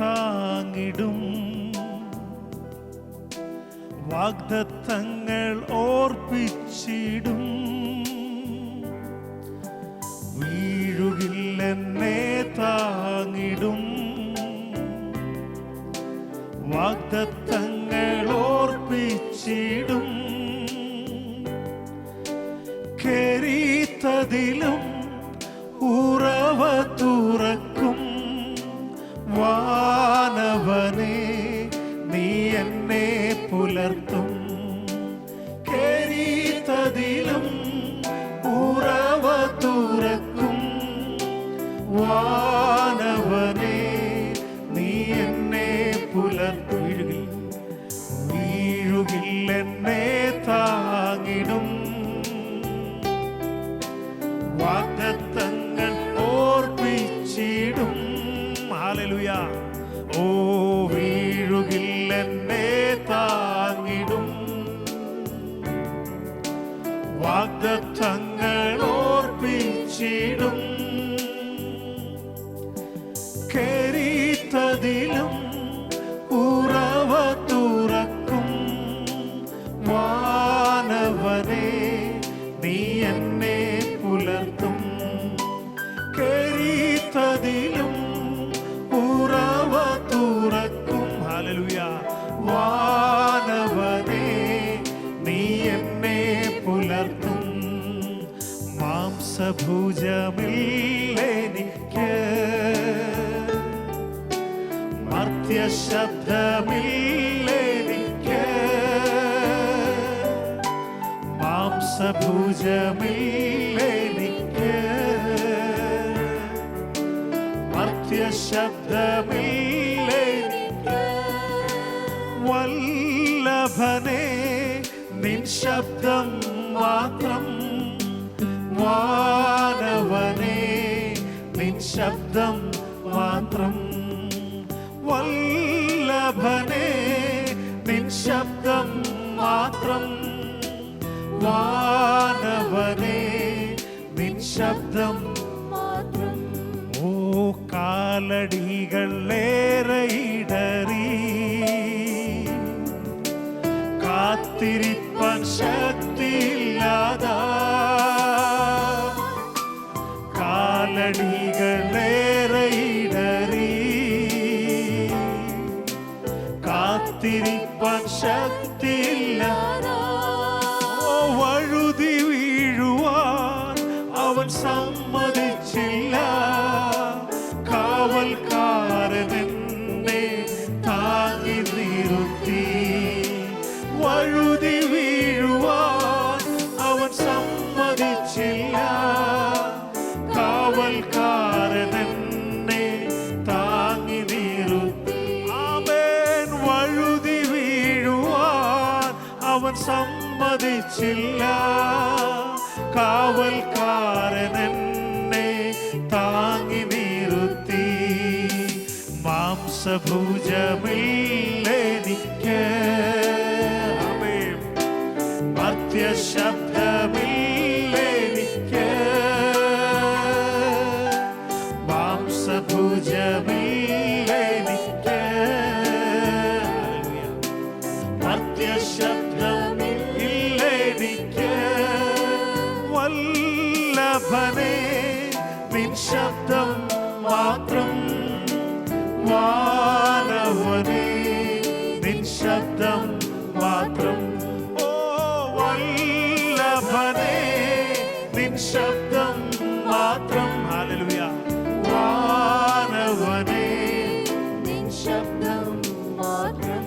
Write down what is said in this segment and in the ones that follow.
താങ്ങിടും. വാഗ്ദത്തങ്ങൾ ഓർപ്പിച്ചിടും. വീഴുകില്ലെന്നെ താങ്ങിടും. വാഗ്ദത്തങ്ങൾ ഓർപ്പിച്ചിടും. കേറിത്തതിലും ഉറവ തുറക്കും. വാനവനെ നീ എന്നെ പുലർത്തും. കേറിത്തതിലും ഉറവ തുറക്കും. വാനവനെ നീ എന്നെ പുലർത്തും. വീഴുകില്ലെന്നെ താങ്ങിടും. വാഗ്ദത്തങ്ങൾ ഓർപ്പിച്ചിടും. ഹല്ലേലൂയ. ഓ വീഴുകില്ലെന്നെ താങ്ങിടും. വാഗ്ദത്തങ്ങൾ ഓർപ്പിച്ചിടും. കേറിത്തതിലും ഉറവ തുറക്കും. വാനവനെ നീ എന്നെ പുലർത്തും. കേറിത്തതിലും ഉറവ തുറക്കും. ഹല്ലേലൂയ. വാനവനെ നീ എന്നെ പുലർത്തും. മാംസഭുജമില്ലെനിക്ക്, മർത്യശബ്ദമില്ലെനിക്ക്. മാംസഭുജമില്ലെനിക്ക്, മർത്യശബ്ദമില്ലെനിക്ക്. വല്ലഭനെ നിൻ ശബ്ദം മാത്രം. വാനവനെ നിൻ ശബ്ദം മാത്രം. വല്ലഭനെ നിൻ ശബ്ദം മാത്രം. വാനവനെ നിൻ ശബ്ദം മാത്രം. ഓ കാലടികൾ ഏറെ ഇടറി കാത്തിരിപ്പാൻ ശക്തിയില്ലാതാ. കാലടികൾ ഏറെ ഇടറി കാത്തിരിപ്പാൻ ശക്തിയില്ലാതാ. വഴുതി വീഴുവാൻ അവൻ സമ്മതിച്ചില്ല. കാവൽക്കാരൻ എന്നെ താങ്ങി നിർത്തി. വഴുതി വീഴുവാൻ അവൻ സമ്മതിച്ചില്ല. കാവൽക്കാരൻ എന്നെ താങ്ങി നിർത്തി. ആമേൻ. വഴുതി വീഴുവാൻ അവൻ സമ്മതിച്ചില്ല. കാവൽക്കാരൻ എന്നെ താങ്ങി നിർത്തി. മാംസഭുജമില്ലെനിക്ക്, മർത്യശബ്ദമില്ലെനിക്ക്. മാംസഭുജമില്ലെനിക്ക്, മർത്യശബ്ദമില്ലെനിക്ക്. വല്ലഭനെ നിൻ ശബ്ദം മാത്രം. വാനവനെ നിൻ ശബ്ദം മാത്രം. ഓ വല്ലഭനെ നിൻ ശബ്ദം മാത്രം. ഹല്ലേലൂയ. വാനവനെ നിൻ ശബ്ദം മാത്രം.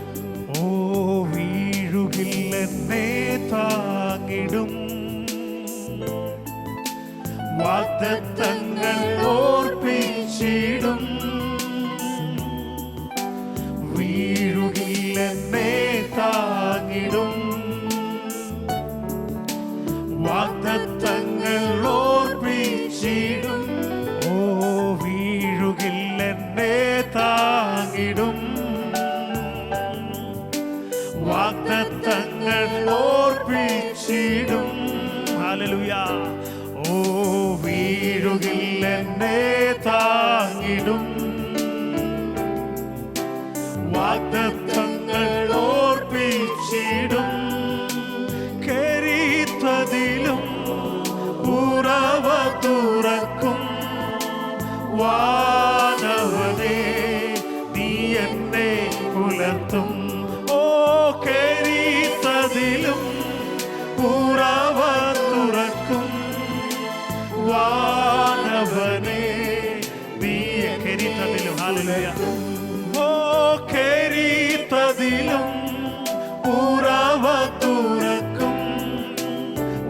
ഓ വീഴുകില്ലെന്നെ താങ്ങിടും. വാഗ്ദത്തങ്ങൾ ഓർപ്പിച്ചിടും. വീഴുകില്ലെന്നെ താങ്ങിടും. വാഗ്ദത്തങ്ങൾ ഓർപ്പിച്ചിടും. ഓ വീഴുകില്ലെന്നെ താങ്ങിടും. വാഗ്ദത്തങ്ങൾ ഓർപ്പിച്ചിടും. ഹല്ലേലൂയ. ഓ വീഴുകില്ലെന്നെ താങ്ങിടും. വാഗ്ദത്തങ്ങൾ ഓർപ്പിച്ചിടും. കേരിത്തതിലും ഉറവ തുറക്കും. വാനവനേ നീ എന്നെ പുലർത്തും. ഓ കേരിത്തതിലും ഉറവ തുറക്കും. വാനവനേ നീ കേരിത്തതിലും ഹല്ലേലൂയ. ഓ കേരിത്തതിലും ഉറവ തുറക്കും.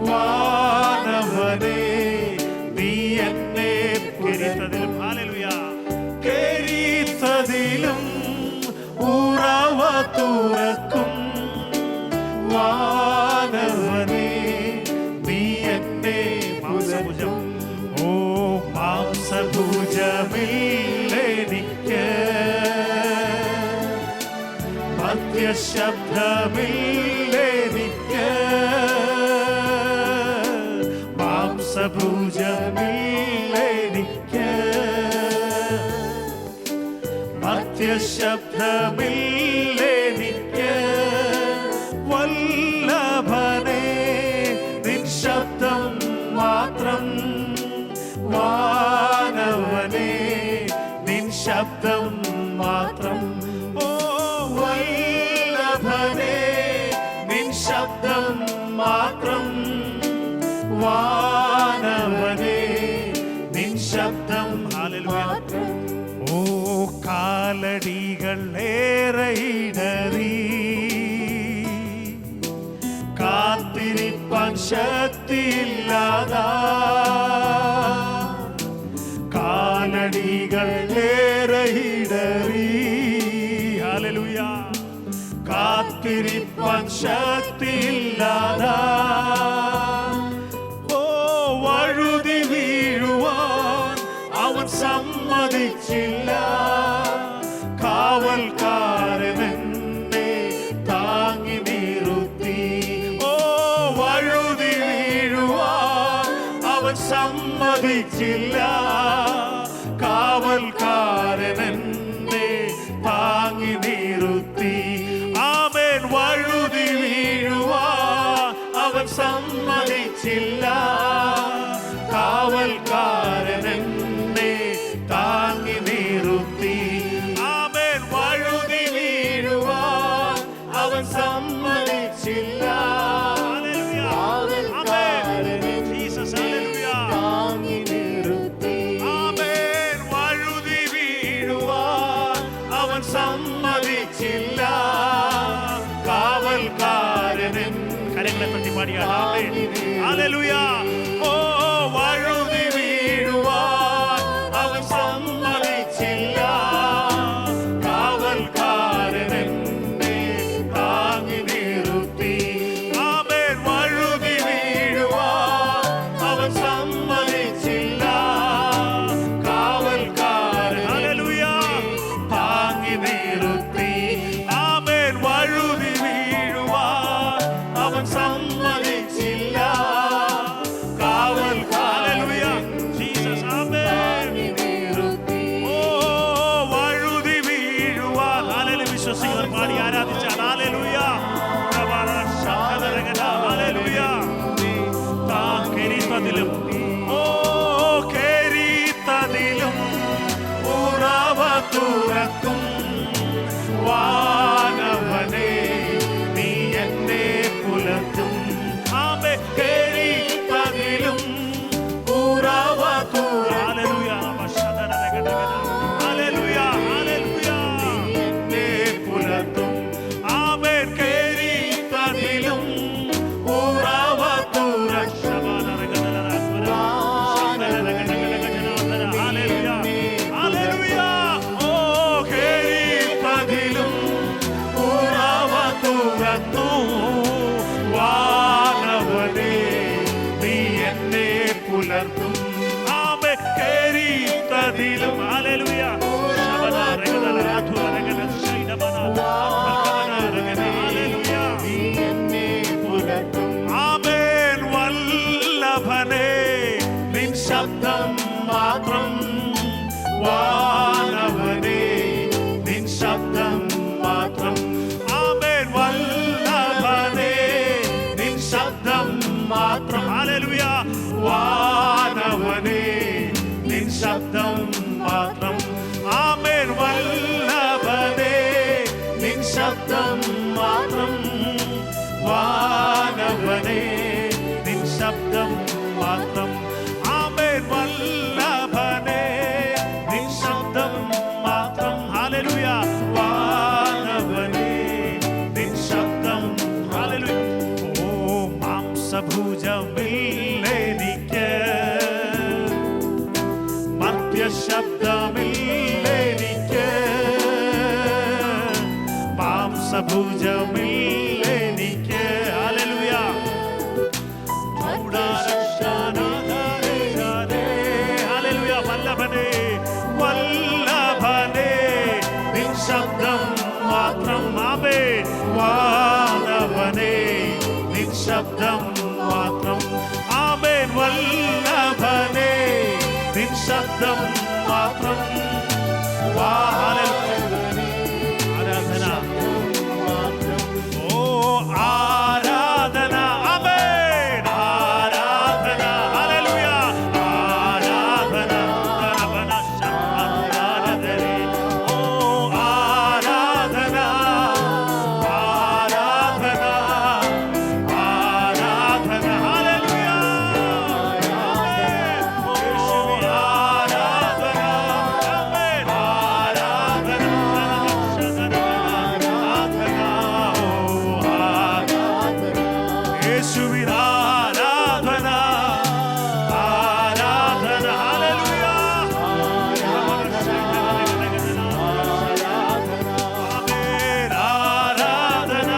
വാനവനേ നീ എന്നെ കേരിത്തതിലും ഹല്ലേലൂയ. കേരിത്തതിലും ഉറവ തുറക്കും. വാനവനേ നീ എന്നെ മാംസഭുജം. ഓ മാംസഭുജമില്ലെനിക്ക്, മദ്യശബ്ദമില്ലെനിക്ക്. മാംസഭുജമില്ലെനിക്ക്, മദ്യശബ്ദമില്ലെനിക്ക്. വല്ലഭനേ നിൻ ശബ്ദം മാത്രം. വാനവനേ നിൻ ശബ്ദം മാത്രം. ഓ വല്ലഭനേ നിൻ ശബ്ദം മാത്രം. വാനവനേ നിൻ ശബ്ദം മാത്രം. ഓ കാലടികൾ ഏറെ ഇടറി, കാത്തിരിപ്പാൻ ശക്തിയില്ലാതാ. കാലടികൾ ഏറെ ഇടറി, ഹല്ലേലൂയ, കാത്തിരിപ്പാൻ ശക്തിയില്ലാതാ. ഓ വഴുതി വീഴുവാൻ അവൻ സമ്മതിച്ചില്ല. കാവൽക്കാരൻ എന്നെ താങ്ങി നിർത്തി. ഓ വഴുതി വീഴുവാൻ അവൻ സമ്മതിച്ചില്ല. കാവൽക്കാരൻ എന്നെ താങ്ങി നിർത്തി. ആമേൻ. വഴുതി വീഴുവാൻ അവൻ സമ്മതിച്ചില്ല. കാവൽക്കാരൻ എന്നെ താങ്ങി നിർത്തി. ആമേൻ. വഴുതി വീഴുവാൻ അവൻ സമ്മതിച്ചില്ല. സമ്മതിച്ചില്ല. കാവൽക്കാരൻ കരങ്ങളെ തട്ടി പാടിയാണ്. ഹല്ലേലൂയ. ഓ വഴുതി വീഴുവാൻ അവൻ സമ്മതിച്ചില്ല. കാവൽക്കാരൻ എന്നെ താങ്ങി നിർത്തി. ആമേൻ. വഴുതി വീഴുവാൻ അവൻ സമ്മതിച്ചില്ല. കാവൽക്കാരൻ ഹല്ലേലൂയ താങ്ങി നിർത്തി. ആമേൻ. വഴുതി വീഴുവാൻ അവൻ സമ്മതിച്ചില്ല. കാവൽക്കാരൻ ജീസസ്. ആമേൻ. ഓ വഴുതി വീഴുവാൻ. ഹല്ലേലൂയ. വിശ്വസിക്കുന്നവർ പാടി ആരാധിച്ചാൽ ഹല്ലേലൂയ. ഹല്ലേലൂയ. കേരിത്തതിലും ഓ കേരിത്തതിലും ഉറവ തുറക്കും. വാനവനേ നീ എന്നെ പുലർത്തും. ആമേ. കേരിത്തതിലും ഉറവ തുറക്കും. ഹല്ലേലൂയ. ഹല്ലേലൂയ. ഹല്ലേലൂയ. നീ എന്നെ പുലർത്തും. ആമേൻ. കേരിത്തതിലും ഉറവ തുറക്കും. ഹല്ലേലൂയ. ഓ കേരിത്തതിലും ഉറവ തുറന്നു. വാനവനേ നീ എന്നെ പുലർത്തും. ആമേ. കേരിത്തതിലും ഹല്ലേലൂയ. ആമേൻ. വല്ലഭനേ നിൻ ശബ്ദം മാത്രം. വാനവനേ നിൻ ശബ്ദം മാത്രം. വാനവനേ നിൻ ശബ്ദം ഹല്ലേലൂയ ഓ മാംസഭുജമില്ലെനിക്ക് മർത്യശബ്ദമില്ലെനിക്ക് മാംസഭുജമില്ലെനിക്ക് ഹല്ലേലൂയ ഹല്ലേലൂയ വല്ലഭനേ വല്ലഭനേ നിൻ ശബ്ദം മാത്രം ആമേൻ വാനവനേ നിൻ ശബ്ദം മാത്രം ആമേൻ വല്ലഭനേ നിൻ ശബ്ദം മാത്രം ആരാധന ഓ ആരാധന ആമേൻ ആരാധന ഹല്ലേലൂയ ആരാധന ആരാധന ശബ്ദാരാധനേ ഓ ആരാധന ആരാധന ആരാധന ഹല്ലേലൂയ ആരാധന ആമേൻ ആരാധന യേശുവിൻ ആരാധന ആരാധന ഹല്ലേലൂയ ആമേൻ ആരാധന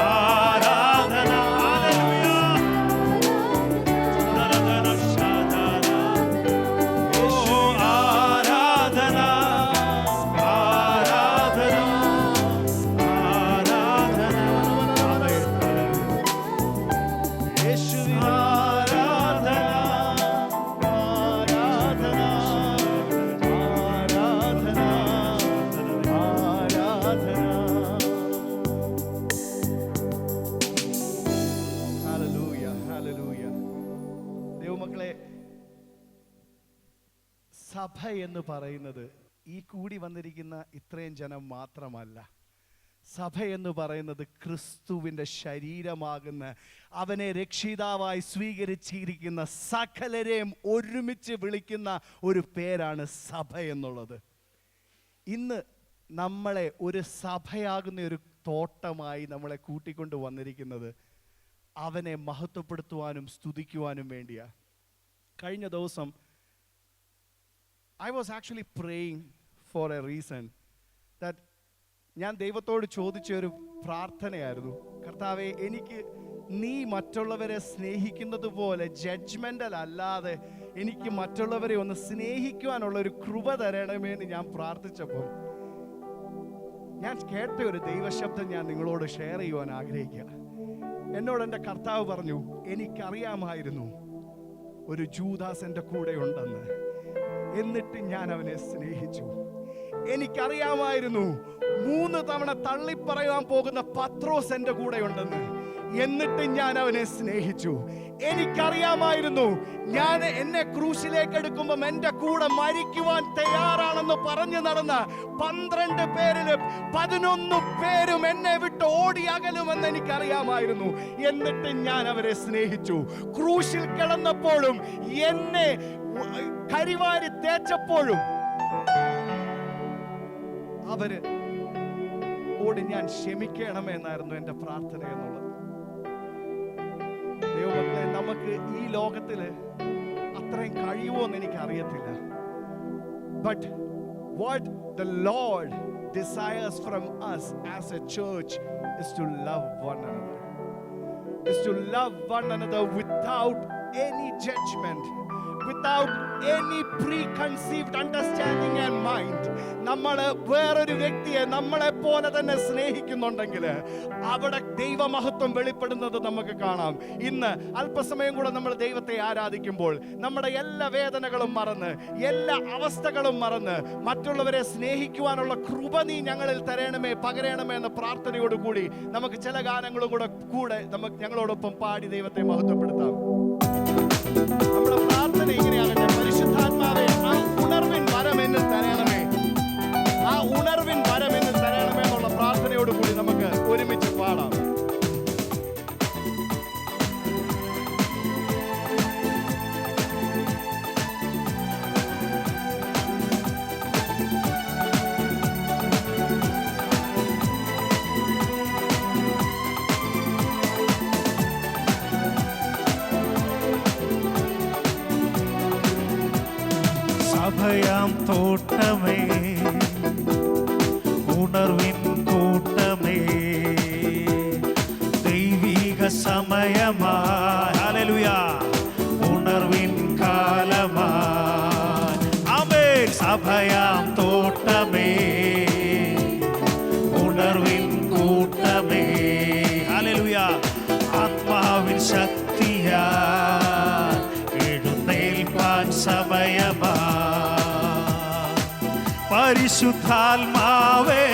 ആരാധന ഹല്ലേലൂയ ആരാധന ശാദാന ഓ ആരാധന ആരാധന ആരാധന ആമേൻ യേശുവിൻ ആരാധന ആരാധന ഹല്ലേലൂയ ഹല്ലേലൂയ. ദൈവമക്കളെ, സഭ എന്ന് പറയുന്നത് ഈ കൂടി വന്നിരിക്കുന്ന ഇത്രയും ജനം മാത്രമല്ല. സഭ എന്ന് പറയുന്നത് ക്രിസ്തുവിൻ്റെ ശരീരമാകുന്ന അവനെ രക്ഷിതാവായി സ്വീകരിച്ചിരിക്കുന്ന സകലരെയും ഒരുമിച്ച് വിളിക്കുന്ന ഒരു പേരാണ് സഭ എന്നുള്ളത്. ഇന്ന് നമ്മളെ ഒരു സഭയാകുന്ന ഒരു തോട്ടമായി നമ്മളെ കൂട്ടിക്കൊണ്ട് വന്നിരിക്കുന്നത് അവനെ മഹത്വപ്പെടുത്തുവാനും സ്തുതിക്കുവാനും വേണ്ടിയാണ്. കഴിഞ്ഞ ദിവസം I was actually praying for a reason that ഞാൻ ദൈവത്തോട് ചോദിച്ച ഒരു പ്രാർത്ഥനയായിരുന്നു. കർത്താവേ, എനിക്ക് നീ മറ്റുള്ളവരെ സ്നേഹിക്കുന്നത് പോലെ ജഡ്ജ്മെൻ്റൽ അല്ലാതെ എനിക്ക് മറ്റുള്ളവരെ ഒന്ന് സ്നേഹിക്കുവാനുള്ള ഒരു കൃപ തരണമേ എന്ന് ഞാൻ പ്രാർത്ഥിച്ചപ്പോൾ ഞാൻ കേട്ട ഒരു ദൈവശബ്ദം ഞാൻ നിങ്ങളോട് ഷെയർ ചെയ്യുവാൻ ആഗ്രഹിക്കുക. എന്നോട് എൻ്റെ കർത്താവ് പറഞ്ഞു, എനിക്കറിയാമായിരുന്നു ഒരു ജൂദാസ് എൻ്റെ കൂടെ ഉണ്ടെന്ന്, എന്നിട്ട് ഞാൻ അവനെ സ്നേഹിച്ചു. എനിക്കറിയാമായിരുന്നു 3 തവണ തള്ളിപ്പറയാൻ പോകുന്ന പത്രോസ് എൻ്റെ കൂടെ ഉണ്ടെന്ന്, എന്നിട്ട് ഞാൻ അവനെ സ്നേഹിച്ചു. എനിക്കറിയാമായിരുന്നു ഞാൻ എന്നെ ക്രൂശിലേക്ക് എടുക്കുമ്പോൾ എൻ്റെ കൂടെ മരിക്കുവാൻ തയ്യാറാണെന്ന് പറഞ്ഞു നടന്ന 12 പേരിൽ 11 പേരും എന്നെ വിട്ട് ഓടി അകലുമെന്ന് എനിക്കറിയാമായിരുന്നു. എന്നിട്ട് ഞാൻ അവരെ സ്നേഹിച്ചു. ക്രൂശിൽ കിടന്നപ്പോഴും എന്നെ കരിവാരി തേച്ചപ്പോഴും അവര് ഓടി ഞാൻ ക്ഷമിക്കണമെന്നായിരുന്നു എൻ്റെ പ്രാർത്ഥന എന്നുള്ളത്. ദൈവമക്കളെ, നമുക്ക് ഈ ലോകത്തില് അത്രയും കഴിയുമോ എന്ന് എനിക്ക് അറിയത്തില്ല. But what the Lord desires from us as a church is to love one another. Is to love one another without any judgment, without any preconceived understanding and mind. നമ്മൾ വേറൊരു വ്യക്തിയെ നമ്മളെ പോലെ തന്നെ സ്നേഹിക്കുന്നുണ്ടെങ്കിൽ അവിടെ ദൈവമഹത്വം വെളിപ്പെടുന്നത് നമുക്ക് കാണാം. ഇന്ന് അല്പസമയം കൂടെ നമ്മൾ ദൈവത്തെ ആരാധിക്കുമ്പോൾ നമ്മുടെ എല്ലാ വേദനകളും മറന്ന്, എല്ലാ അവസ്ഥകളും മറന്ന് മറ്റുള്ളവരെ സ്നേഹിക്കുവാനുള്ള കൃപ നീ ഞങ്ങളിൽ തരണമേ, പകരണമേ എന്ന പ്രാർത്ഥനയോടുകൂടി നമുക്ക് ചില ഗാനങ്ങളും കൂടെ നമുക്ക് ഞങ്ങളോടൊപ്പം പാടി ദൈവത്തെ മഹത്വപ്പെടുത്താം. നമ്മുടെ പ്രാർത്ഥന ഇങ്ങനെയാകട്ടെ: പരിശുദ്ധാത്മാവേ, ആ ഉണർവിൻ വരം എന്നിൽ തരണമേ, ആ ഉണർവിൻ വരം എന്നിൽ തരണമേ എന്നുള്ള പ്രാർത്ഥനയോടുകൂടി നമുക്ക് ഒരുമിച്ച് പാടാം. പരിശുദ്ധാത്മാവേ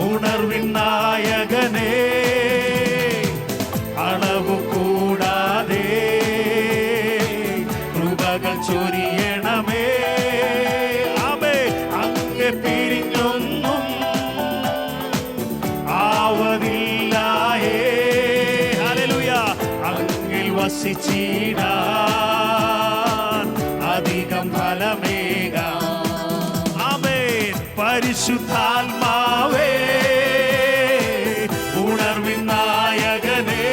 ഉണർവിൻ നായകനേ അളവു കൂടാതെ കൃപകൾ ചൊരിയണമേ. ആമേ അങ്ങെ പിരിഞ്ഞൊന്നും ആവതില്ലായേ. ഹല്ലേലൂയ. അങ്ങിൽ വസിച്ചിടാൻ അധികം ഫലമേകാം. ആമേൻ. പരിശുദ്ധാത്മാവേ ഉണർവിൻ നായകനേ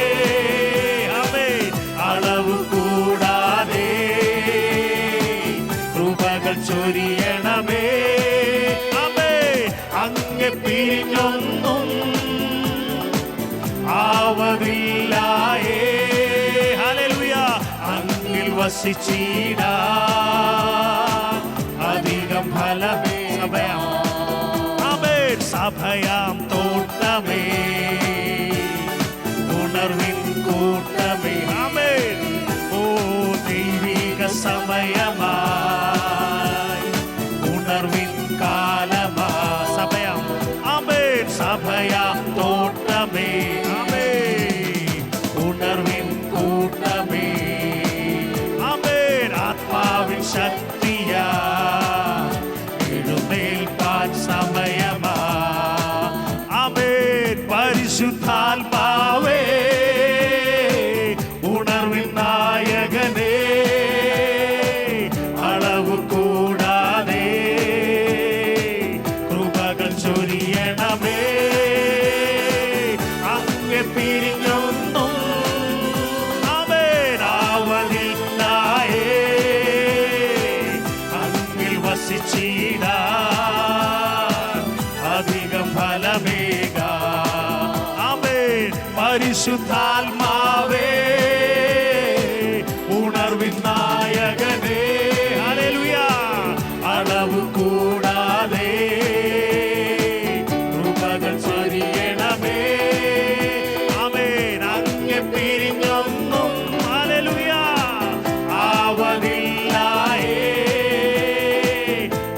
ആമേൻ അളവു കൂടാതെ കൃപകൾ ചൊരിയണമേ. ആമേൻ. അങ്ങെ പിരിഞ്ഞൊന്നും ആവതില്ലായേ. ഹല്ലേലൂയ. അങ്ങിൽ വസിച്ചിടാൻ അധികം ഫലമേ. ആമേൻ. സഭയാം തോട്ടമേ ഉണർവിൻ കൂട്ടമേ. ആമേൻ. ഓ ദൈവിക സമയമായി ഉണർവിൻ കാലമാ. സഭയാം ആമേൻ. സഭയാം തോട്ടമേ. ആമേൻ. ഉണർവിൻ കൂട്ടമേ. ആമേൻ. ആത്മാവിൻ ശക്തിയാ എഴുന്നേൽപ്പാൻ സമയമാ. ആമേൻ. പരിശുദ്ധാത്മാവേ ഉണർവിൻ നായകനേ അളവു കൂടാതെ കൃപകൾ ചൊരിയണമേ. അങ്ങെ പിരിഞ്ഞൊന്നും ആമേൻ ആവതില്ലായേ. അങ്ങിൽ വസിച്ചിടാൻ അധികം ഫലമേകാം. ആമേൻ. പരിശുദ്ധാത്മാവേ ഉണർവിൻ നായകനേ ഹല്ലേലൂയ അളവു കൂടാതെ കൃപകൾ ചൊരിയണമേ. ആമേൻ. അങ്ങെ പിരിഞ്ഞൊന്നും ഹല്ലേലൂയ ആവതില്ലായേ.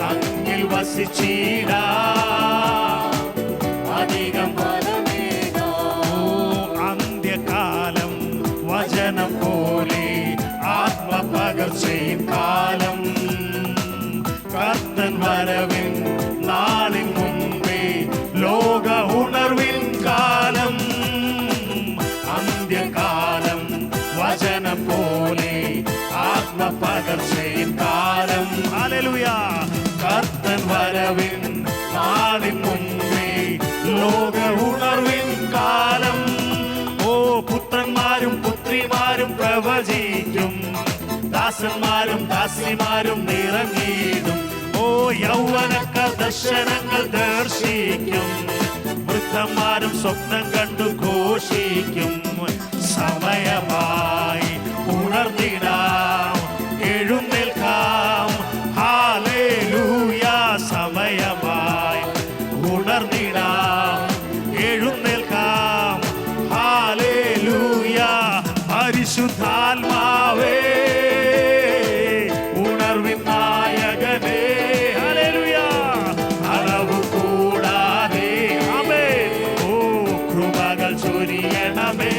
അങ്ങിൽ വസിച്ചിടാൻ അധികം അന്ത്യകാലം വചനം പോലെ ആത്മപകർച്ചയിൻ കാലം കർത്തൻ വരവിൻ നാളിൻ മുമ്പേ ലോക ഉണർവിൻ കാലം. അന്ത്യകാലം വചനം പോലെ ആത്മപകർച്ചയിൻ കാലം. ഹല്ലേലൂയ. കർത്തൻ വരവിൻ നാളിൻ മുമ്പേ ലോക ഉണർവിൻ കാലം. ഓ പുത്രന്മാരും പുത്രിമാരും പ്രവചിക്കും, ദാസന്മാരും ദാസിമാരും നിറഞ്ഞിടും. ഓ യൗവനക്കാർ ദർശനങ്ങൾ ദർശിക്കും, വൃദ്ധന്മാരും സ്വപ്നം കണ്ടു ഘോഷിക്കും. സമയമായി ഉണർന്നിടാം, എഴുന്നേൽക്കാം. ഹല്ലേലൂയ. സമയമായി ഉണർന്നിടാം, എഴുന്നേൽക്കാം. ഹല്ലേലൂയ. പരിശുദ്ധാത്മാവേ ഉണർവിൻ നായകനേ ഹല്ലേലൂയ അളവു കൂടാതെ ആമേൻ. ഓ കൃപകൾ ചൊരിയണമേ.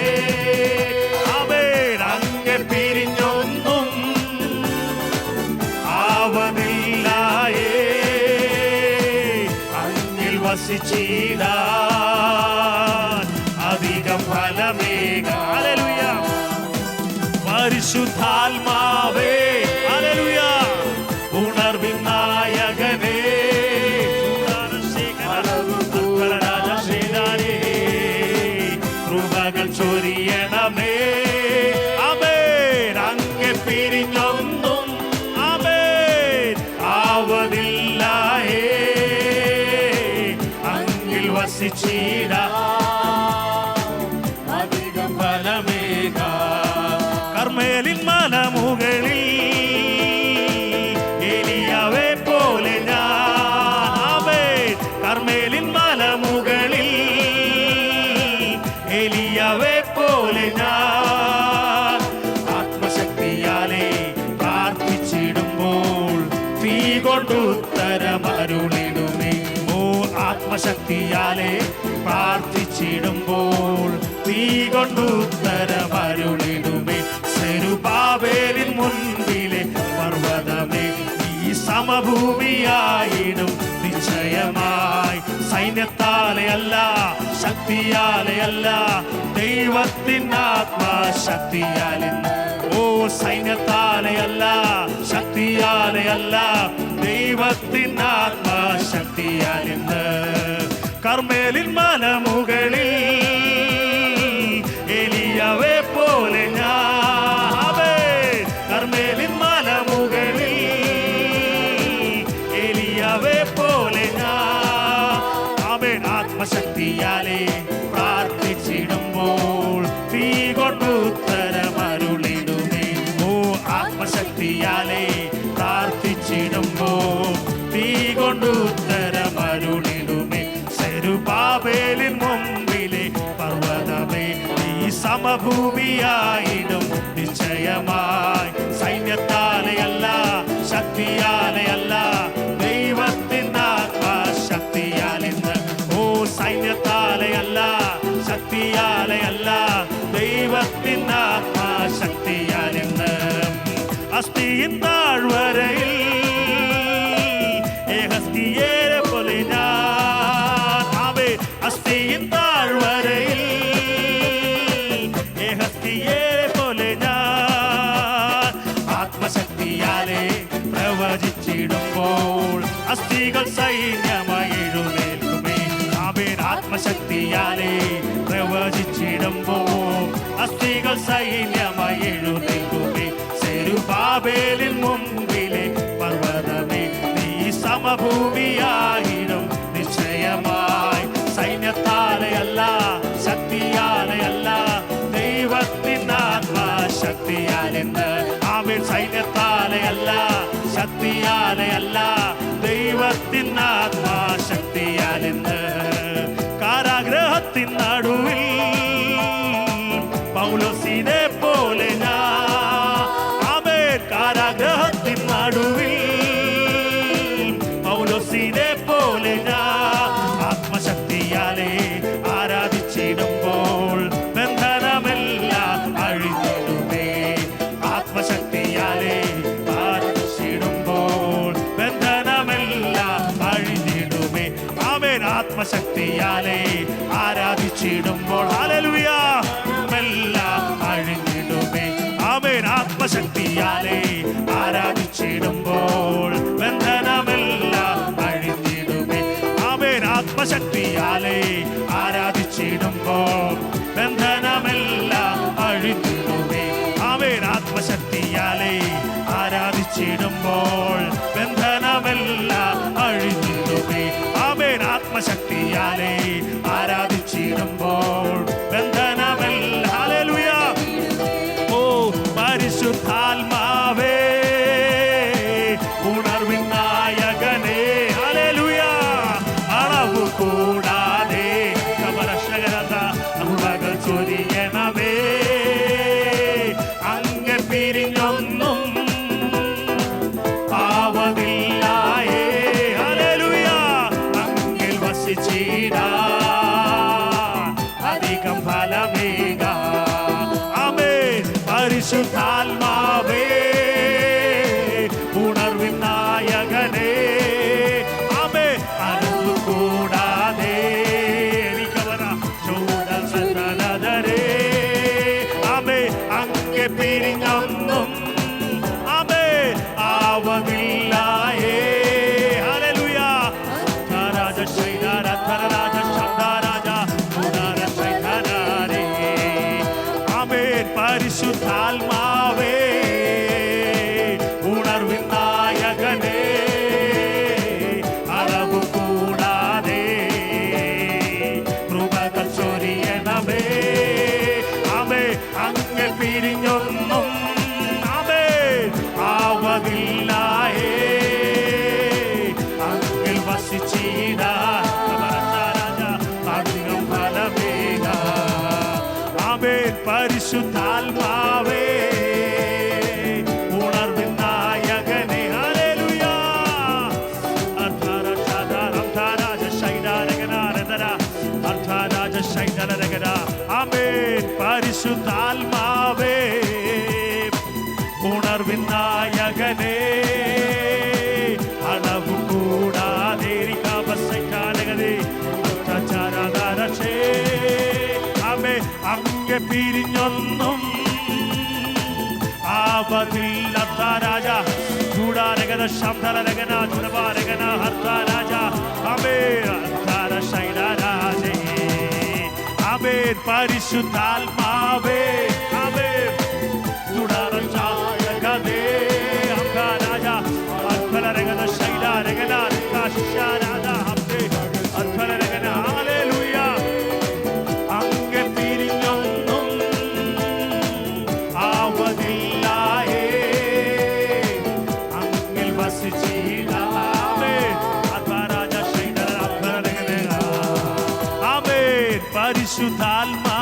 ആമേൻ. അങ്ങെ പിരിഞ്ഞൊന്നും ആവതില്ലായേ. അങ്ങിൽ വസിച്ചിടാൻ അധികം ഫലമേകാം. ഹല്ലേലൂയ. പരിശുദ്ധാത്മാവേ ഹല്ലേലൂയ ഉണർവിൻ നായകനേ കൃപകൾ ചൊരിയണമേ. ആമേൻ. അങ്ങെ പിരിഞ്ഞൊന്നും ആമേൻ ആവതില്ലായേ. അങ്ങിൽ വസിച്ചിടാൻ അധികം ഫലമേകാം. കർമ്മേലിൻ മലമുകളിൽ എലിയാവെ പോലെ ഞാൻ. ആമേൻ. കർമ്മേലിൻ മലമുകളിൽ എലിയാവെ പോലെ ഞാൻ. ആത്മശക്തിയാലെ പ്രാർത്ഥിച്ചിടുമ്പോൾ തീ കൊണ്ടുത്തരമരുളും. ആത്മശക്തിയാലെ പ്രാർത്ഥിച്ചിടുമ്പോൾ തീ കൊണ്ടുത്തരമരുളിടുമേ. സെരുബാബേലിൻ മുൻപിലെ പർവ്വതമേ ഈ സമഭൂമിയായിടും നിശ്ചയമായി. സൈന്യത്താലെയല്ല ശക്തിയാലെയല്ല ദൈവത്തിനാത്മശക്തിയാലിന്ന്. ഓ സൈന്യത്താലെയല്ല ശക്തിയാലെയല്ല ദൈവത്തിനാത്മശക്തിയാലിന്ന്. കർമ്മേലിൻ മലമുകളിൽ എലിയാവെ പോലെ ഞാൻ, കർമ്മേലിൻ മലമുകളിൽ എലിയാവെ പോലെ ഞാൻ. ആമേൻ. ആത്മശക്തിയാലെ പ്രാർത്ഥിച്ചിടുമ്പോൾ തീ കൊണ്ടുത്തരമരുളിടുമേ. ഓ ആത്മശക്തിയാലെ പ്രാർത്ഥിച്ചിടുമ്പോൾ തീ കൊണ്ടുത്തരമരുളിടുമേ. സെരുബാബേലിൻ മുമ്പിലെ പർവ്വതമേ ഈ സമഭൂമിയായിടും നിശ്ചയമായി. സൈന്യത്താലെയല്ല ശക്തിയാലെയല്ല ദൈവത്തിനാത്മശക്തിയാലിന്ന്. ഓ സൈന്യത്താലെയല്ല ശക്തിയാലെയല്ല ദൈവത്തിനാത്മശക്തിയാലിന്ന്. അസ്ഥിയിൻ താഴ്വരയിൽ ഏഹസ്തിയേരെ പോലെ ഞാൻ. ആമേ. അസ്ഥിയിൻ താഴ്വരയിൽ ഏഹസ്തിയേരെ പോലെ ഞാൻ. ആത്മശക്തിയാലെ പ്രവചിച്ചിടുമ്പോൾ അസ്ഥികൾ സൈന്യമായി എഴുന്നേൽക്കുമേ. ആമേൻ. ആത്മശക്തിയാലെ പ്രവചിച്ചിടുമ്പോൾ അസ്ഥികൾ സൈന്യമായി എഴുന്നേൽക്കുമേ. സെരുബാബേലിൻ മുമ്പിലെ പർവ്വതമേ നീ സമഭൂമിയായിടും നിശ്ചയമായി. സൈന്യത്താലെയല്ല ശക്തിയാലെയല്ല ദൈവത്തിനാത്മശക്തിയാലിന്ന്. ആമേൻ. സൈന്യത്താലെയല്ല ശക്തിയാലെയല്ല ദൈവത്തിനാത്മശക്തിയാലിന്ന്. കാരാഗ്രഹത്തിൻ നടുവിൽ പൗലോസിനെ പോലെ ഞാൻ. ആമേൻ. കാരാഗ്രഹത്തിൻ നടുവിൽ പൗലോസിനെ പോലെ ഞാൻ. ആത്മശക്തിയാലെ ആരാധിച്ചിടുമ്പോൾ ബന്ധനമെല്ലാം അഴിഞ്ഞിടുമേ. ആത്മശക്തിയാലെ ആരാധിച്ചിടുമ്പോൾ ബന്ധനമെല്ലാം അഴിഞ്ഞിടുമേ. ആമേൻ. ആത്മശക്തിയാലെ ആരാധിച്ചിടുമ്പോൾ ഹല്ലേലൂയ എല്ലാം അഴിഞ്ഞിടുമേ. ആമേൻ. ആത്മശക്തിയാലെ ആരാധിച്ചിടുമ്പോൾ ബന്ധനമെല്ലാം അഴിഞ്ഞിടുമേ. ആമേൻ. ആത്മശക്തിയാലെ ആരാധിച്ചിടുമ്പോൾ ബന്ധനമെല്ലാം അഴിഞ്ഞിടുമേ. ആമേൻ. ആത്മശക്തിയാലെ ആരാധിച്ചിടുമ്പോൾ ബന്ധനമെല്ലാം അഴിഞ്ഞിടുമേ. ആമേൻ. ആത്മശക്തിയാലെ ആരാധിച്ചിടുമ്പോൾ ബന്ധനമെല്ലാം ഹല്ലേലൂയ. ഓ പരിശുദ്ധാത്മാവേ ഉണർവിൻ നായകനേ ഹല്ലേലൂയ. അളവു കൂടാതെ കപരശകരത ചൊരിയണമേ. അങ്ങ് പിരിഞ്ഞൊന്നും ആവതില്ലായേ ഹല്ലേലൂയ. അങ്ങിൽ വസിച്ചിടാ അധികം ഫലമേക. ആമേൻ. പരിശുദ്ധാത്മാവേ ഉണർവിൻ നായകനേ. ആമേൻ. അളവു കൂടാതെ ചൂടൽ സന്നദ്ധരേ. ആമേൻ. അങ്ങ് പിരിഞ്ഞൊന്നും ആമേൻ ആവതില്ലായേ ഹല്ലേലൂയ. രാജ ശൈനാര ധനരാജ ശബ്ദരാജ ഉദാര ശൈനാരേ. ആമേൻ. പരിശുദ്ധാത്മാവേ ഉണർവിൻ നായകനേ. അളവു കൂടാതെ കൃപകൾ ചൊരിയണമേ. ആമേൻ. അങ്ങ് പിരിഞ്ഞൊന്നും ആമേൻ ആവതില്ലായേ. അങ്ങിൽ വസിച്ചിടാ അധികം ഫലമേക. ആമേൻ. പരിശുദ്ധാത്മാവേ ഉണർവിൻ നായകനേ ഹല്ലേലൂയ. അധര ശദരം ധരാജ ശൈനാരകന അങ്ങെ പിരിഞ്ഞൊന്നും ആപതില്ലാത്ത രാജ ചൂടാരകന ശബ്ദരകന ചുടവാരകന ഹർത്താരാജ അമേ ഹർത്താര ശൈലരാജേ അമേ പരിശുദ്ധാത്മാവേ അമേ ചൂടാരകനേ അംഗരാജ ഹർത്താരകന ശൈലരകന കാശരാജ അമേ ഹർത്താരകന ഹല്ലേലൂയ അങ്ങെ പിരിഞ്ഞൊന്നും ആവതില്ലായേ അങ്ങിൽ വസിച്ചിടാമേ ആത്മരാജ ശ്രീധര ആമേൻ പരിശുദ്ധാത്മാ